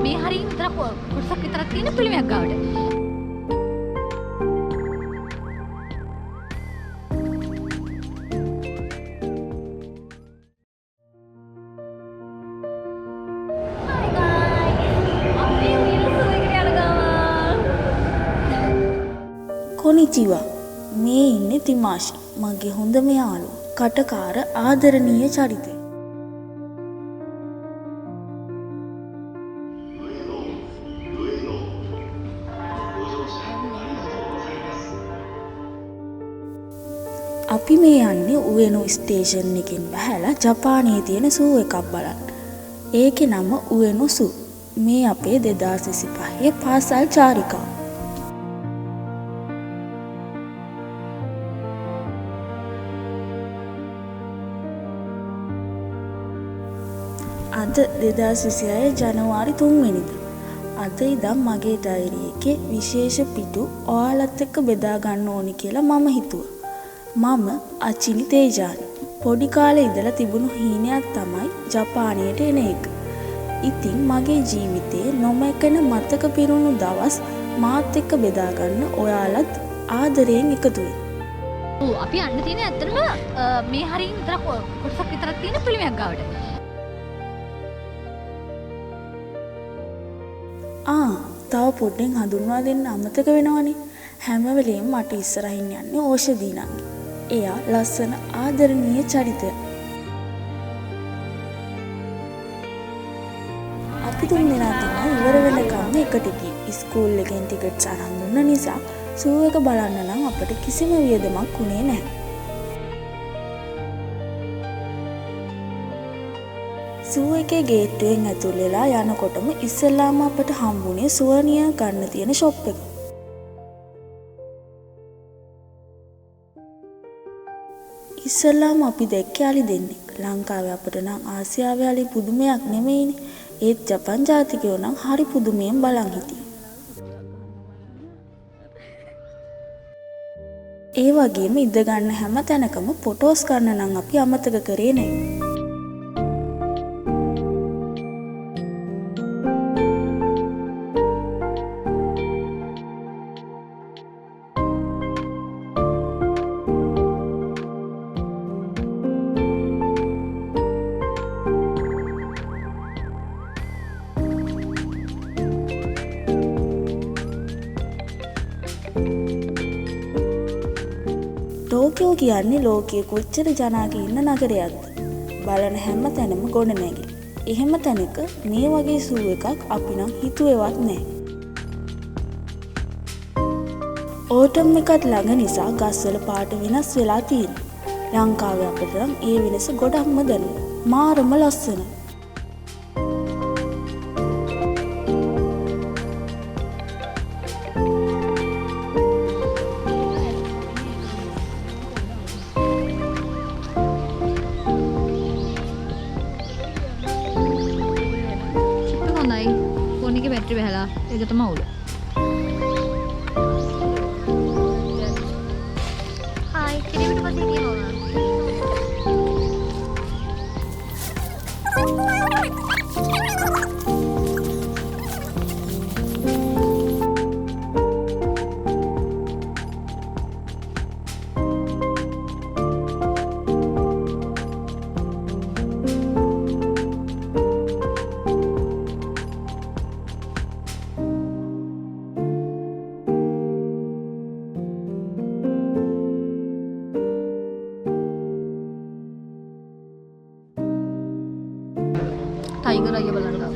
මේ හරියින් විතර කොටසක් විතරක් තියෙන පිළිමයක් ගාවට. කොනිචිවා මේ ඉන්නේ තිමාෂි මගේ හොඳම යාළුවා කටකාර ආදරණීය චරිතය අපි මේ යන්නේ උවෙනු ස්ටේෂන් එකෙන් බහැලා ජපානයේ තියෙන සූ එකක් බලන්න. ඒකේ නම උවෙනු සූ. මේ අපේ 2025 පාසල් චාරිකාව. අද 2026 ජනවාරි 3 වෙනිදා. අද ඉඳන් මගේ ඩයරි එකේ විශේෂ පිටු ඔයාලත් එක්ක බෙදා ගන්න ඕනි කියලා මම හිතුවා. මම අචිනි තේජානි. පොඩි කාලේ ඉඳලා තිබුණු හීනයක් තමයි ජපානයට එන එක. ඉතින් මගේ ජීවිතේ නොමැකෙන මතක පිරුණු දවස් මාත් එක්ක බෙදා ගන්න ඔයාලත් ආදරයෙන් එකතු වෙන්න. අපි යන්න තියෙන්නේ ඇත්තටම මේ හරියින් විතර කොටසක් විතරක් තියෙන පිළිමයක් ගාවට. තව පොඩ්ඩෙන් හඳුන්වා දෙන්න අමතක වෙනවනේ. හැම වෙලේම මට ඉස්සරහින් යන්නේ ඕෂදී නංගි. එයා ලස්සන ආදරණීය චරිතය. අපි තුන් දෙනා තමයි ඉවර වෙනකම් එකට ගියේ. ඉස්කෝල් එකෙන් ටිකට්ස් අරන් දුන්න නිසා සූ එක බලන්න නම් අපිට කිසිම වියදමක් උනේ නැහැ. සූ එකේ ගේට්ටුවෙන් ඇතුල් වෙලා යනකොටම ඉස්සෙල්ලාම අපට හම්බුනේ සුවනියා ගන්න තියෙන ෂොප් එක. ඉස්සෙල්ලාම අපි දැක්කේ අලි දෙන්නෙක්. ලංකාවේ අපිට නම් ආසියාවේ අලි පුදුමයක් නෙමෙයිනේ. ඒත් ජපන් ජාතිකයෝ නම් හරි පුදුමයෙන් බලන් හිටියේ. ඒ වගේම ඉඳ ගන්න හැම තැනකම ෆොටෝස් ගන්න නම් අපි අමතක කරේ නැහැ. ටෝකියෝ කියන්නේ ලෝකයේ කොච්චර ජනාගේ ඉන්න නගරයක්ද? බලන හැම තැනම ගොඩනැගිලි. එහෙම තැනක මේ වගේ සූ එකක් අපි නම් හිතුවේවත් නැහැ. ඕටම් එකත් ළඟ නිසා ගස්වල පාට වෙනස් වෙලා තියෙනවා. ලංකාවේ අපිට නම් ඒ වෙනස ගොඩක්ම දැනුණා. මාරම ලස්සනයි. බැටරි බහලා ඒක තමයි උල. හායි කිරිවිට පස්සේ කියනවා. टाइगर आइए බලන්න.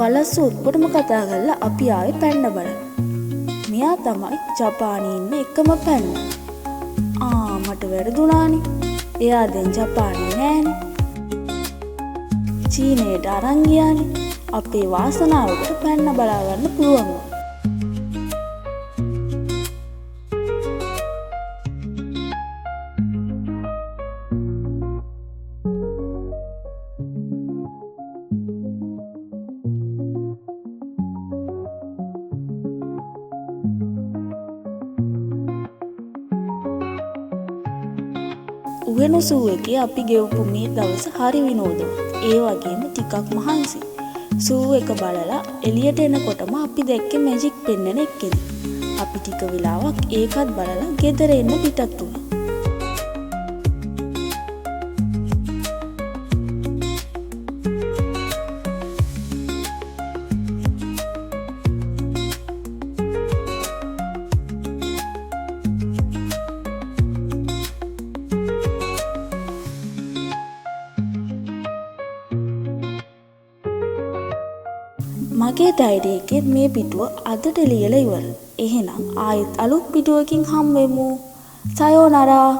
වලස්සු උත්පොටම කතා කරලා අපි ආවේ පැන්න බලන්න. මෙයා තමයි ජපානයේ ඉන්න එකම පැන්න. මට වැරදුනානේ. එයා දැන් ජපානයේ නෑනේ. චීනයට අරන් ගියානේ. අපේ වාසනාවකට පැන්න බලා ගන්න පුළුවන්. උගෙනු සූ එකේ අපි ගෙවපු මේ දවස හරි විනෝදවත්. ඒ වගේම ටිකක් මහන්සි. සූ එක බලලා එළියට එනකොටම අපි දැක්කේ මැජික් පෙන්නන එක්කෙනෙක්. අපි ටික වෙලාවක් ඒකත් බලලා ගෙදර එන්න පිටත් වුණා. මගේ ඩයරි එකේ මේ පිටුව අදට ලියලා ඉවරයි. එහෙනම් ආයෙත් අලුත් පිටුවකින් හම්බෙමු. සයෝනාරා.